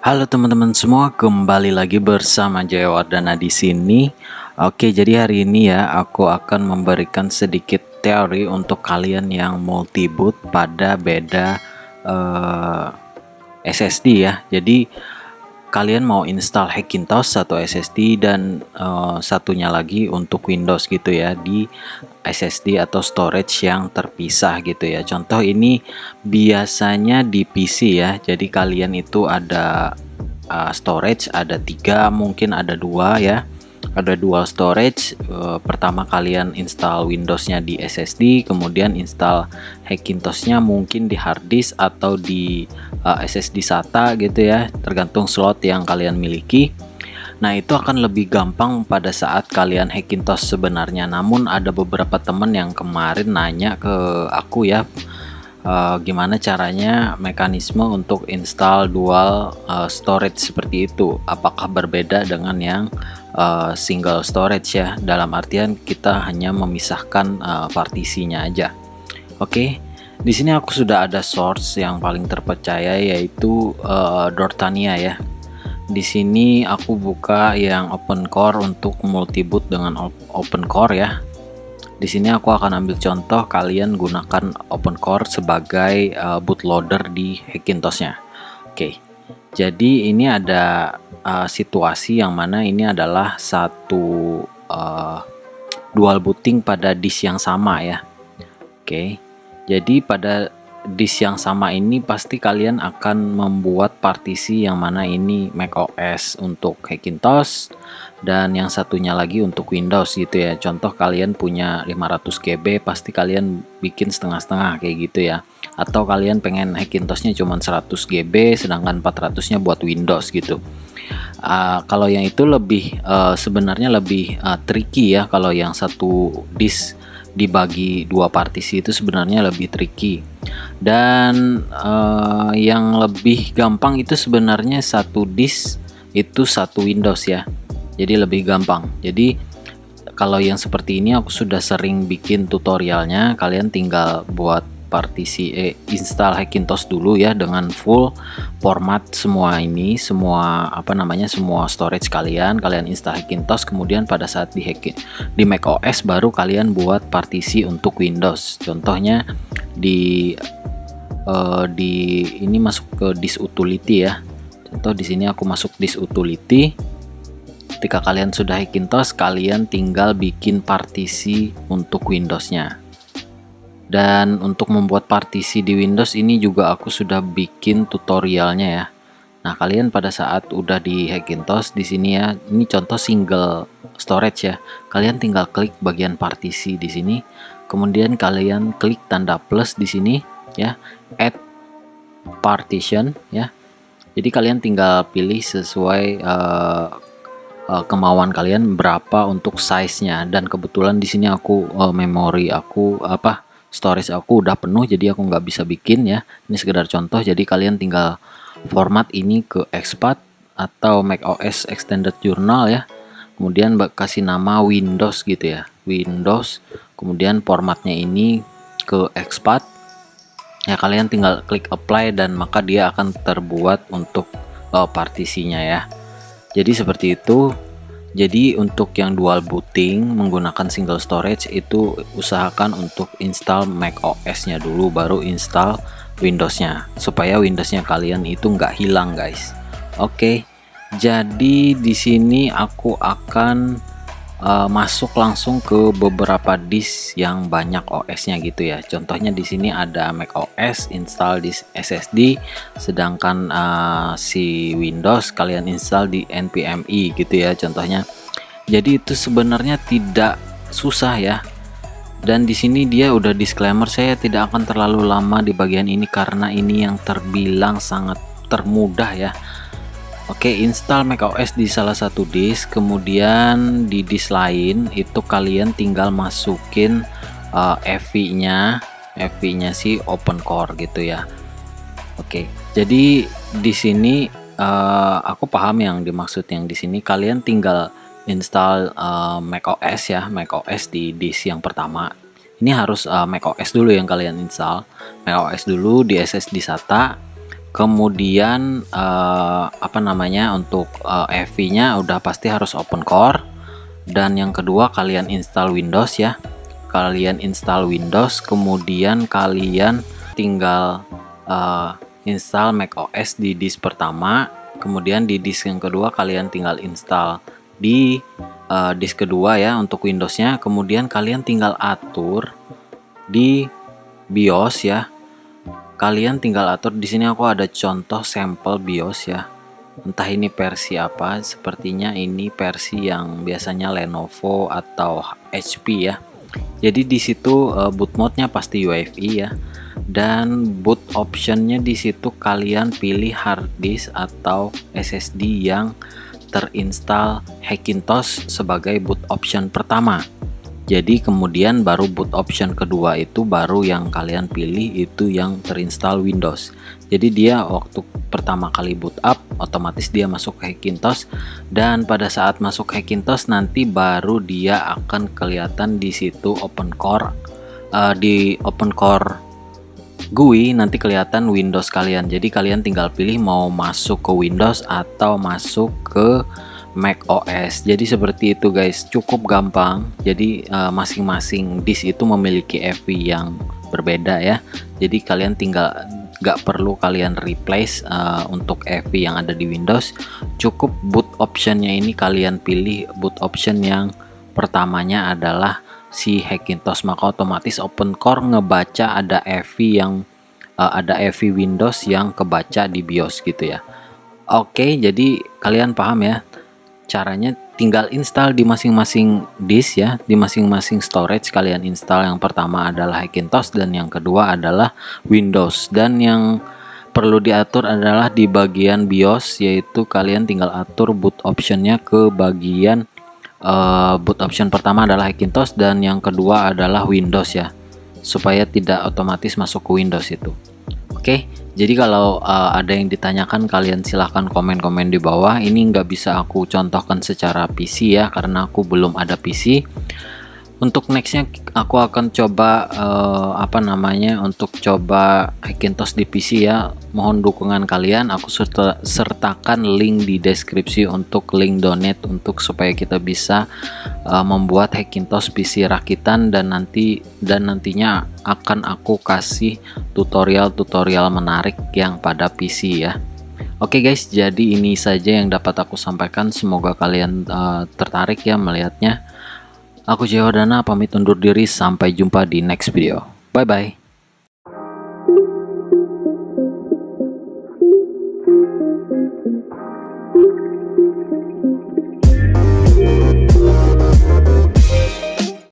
Halo teman-teman semua, kembali lagi bersama Jaya Wardana di sini. Oke, jadi hari ini ya aku akan memberikan sedikit teori untuk kalian yang multiboot pada beda SSD ya. Jadi kalian mau install Hackintosh satu SSD dan satunya lagi untuk Windows gitu ya di SSD atau storage yang terpisah gitu ya. Contoh ini biasanya di PC ya. Jadi kalian itu ada storage ada 3, mungkin ada 2 ya. Ada dual storage. Pertama kalian install Windowsnya di SSD, kemudian install Hackintoshnya mungkin di hard disk atau di SSD SATA gitu ya, tergantung slot yang kalian miliki. Nah, itu akan lebih gampang pada saat kalian Hackintosh sebenarnya. Namun ada beberapa teman yang kemarin nanya ke aku ya, gimana caranya mekanisme untuk install dual storage seperti itu, apakah berbeda dengan yang single storage ya, dalam artian kita hanya memisahkan partisinya aja. Oke, di sini aku sudah ada source yang paling terpercaya yaitu Dortania ya. Di sini aku buka yang open core untuk multiboot dengan open core ya. Di sini aku akan ambil contoh, kalian gunakan open core sebagai bootloader di Hackintoshnya. Oke, jadi ini ada situasi yang mana ini adalah satu dual booting pada disk yang sama ya. Oke, jadi pada disk yang sama ini pasti kalian akan membuat partisi yang mana ini macOS untuk Hackintosh dan yang satunya lagi untuk Windows gitu ya. Contoh kalian punya 500 GB, pasti kalian bikin setengah-setengah kayak gitu ya. Atau kalian pengen Hackintoshnya cuma 100 GB sedangkan 400-nya buat Windows gitu. Kalau yang itu lebih sebenarnya lebih tricky ya. Kalau yang satu disk dibagi dua partisi itu sebenarnya lebih tricky, dan yang lebih gampang itu sebenarnya satu disk itu satu Windows ya, jadi lebih gampang. Jadi kalau yang seperti ini aku sudah sering bikin tutorialnya, kalian tinggal buat partisi install Hackintosh dulu ya dengan full format semua ini, semua semua storage kalian install Hackintosh, kemudian pada saat di macOS baru kalian buat partisi untuk Windows. Contohnya di ini masuk ke disk utility ya. Contoh di sini aku masuk disk utility. Ketika kalian sudah Hackintosh, kalian tinggal bikin partisi untuk Windowsnya. Dan untuk membuat partisi di Windows ini juga aku sudah bikin tutorialnya ya. Nah, kalian pada saat udah di Hackintosh di sini ya, ini contoh single storage ya. Kalian tinggal klik bagian partisi di sini, kemudian kalian klik tanda plus di sini ya, add partition ya. Jadi kalian tinggal pilih sesuai kemauan kalian berapa untuk size-nya, dan kebetulan di sini aku memori aku storage aku udah penuh, jadi aku nggak bisa bikin ya. Ini sekedar contoh, jadi kalian tinggal format ini ke expat atau macOS extended journal ya, kemudian kasih nama Windows gitu ya, Windows, kemudian formatnya ini ke expat ya. Kalian tinggal klik apply dan maka dia akan terbuat untuk partisinya ya. Jadi seperti itu. Jadi untuk yang dual booting menggunakan single storage itu usahakan untuk install macOS-nya dulu, baru install Windows-nya, supaya Windows-nya kalian itu nggak hilang guys. Oke, jadi di sini aku akan masuk langsung ke beberapa disk yang banyak OS-nya gitu ya. Contohnya di sini ada macOS, install di SSD, sedangkan si Windows kalian install di NVMe gitu ya contohnya. Jadi itu sebenarnya tidak susah ya. Dan di sini dia udah disclaimer, saya tidak akan terlalu lama di bagian ini karena ini yang terbilang sangat termudah ya. Oke, install macOS di salah satu disk, kemudian di disk lain itu kalian tinggal masukin FV-nya sih open core gitu ya. Oke, jadi di sini aku paham yang dimaksud yang di sini. Kalian tinggal install macOS ya, macOS di disk yang pertama. Ini harus macOS dulu yang kalian install, macOS dulu di SSD SATA. Kemudian apa namanya, untuk FV-nya udah pasti harus open core. Dan yang kedua, kalian install Windows ya. Kalian install Windows, kemudian kalian tinggal install macOS di disk pertama. Kemudian di disk yang kedua kalian tinggal install di disk kedua ya untuk Windowsnya. Kemudian kalian tinggal atur di BIOS ya. Kalian tinggal atur di sini, aku ada contoh sampel BIOS ya. Entah ini versi apa, sepertinya ini versi yang biasanya Lenovo atau HP ya. Jadi di situ boot mode-nya pasti UEFI ya. Dan boot optionnya di situ kalian pilih hard disk atau SSD yang terinstall Hackintosh sebagai boot option pertama. Jadi kemudian baru boot option kedua itu baru yang kalian pilih itu yang terinstall Windows. Jadi dia waktu pertama kali boot up otomatis dia masuk ke Hackintosh, dan pada saat masuk Hackintosh nanti baru dia akan kelihatan di situ open core. Di open core GUI nanti kelihatan Windows kalian. Jadi kalian tinggal pilih mau masuk ke Windows atau masuk ke Mac OS. Jadi seperti itu guys, cukup gampang. Jadi masing-masing disk itu memiliki FV yang berbeda ya. Jadi kalian tinggal nggak perlu kalian replace untuk FV yang ada di Windows. Cukup boot optionnya ini kalian pilih boot option yang pertamanya adalah si Hackintosh, maka otomatis open core ngebaca ada FV yang ada FV Windows yang kebaca di BIOS gitu ya. Oke, jadi kalian paham ya. Caranya tinggal install di masing-masing disk ya, di masing-masing storage kalian install. Yang pertama adalah Hackintosh dan yang kedua adalah Windows. Dan yang perlu diatur adalah di bagian BIOS, yaitu kalian tinggal atur boot optionnya ke bagian boot option pertama adalah Hackintosh dan yang kedua adalah Windows ya, supaya tidak otomatis masuk ke Windows itu. Oke, jadi kalau ada yang ditanyakan kalian silahkan komen-komen di bawah. Ini nggak bisa aku contohkan secara PC ya, karena aku belum ada PC. Untuk nextnya aku akan coba apa namanya, untuk coba Hackintosh di PC ya. Mohon dukungan kalian. Aku sertakan link di deskripsi untuk link donate untuk supaya kita bisa membuat Hackintosh PC rakitan, dan nantinya akan aku kasih tutorial-tutorial menarik yang pada PC ya. Oke guys, jadi ini saja yang dapat aku sampaikan. Semoga kalian tertarik ya melihatnya. Aku Jayawardana pamit undur diri, sampai jumpa di next video. Bye bye.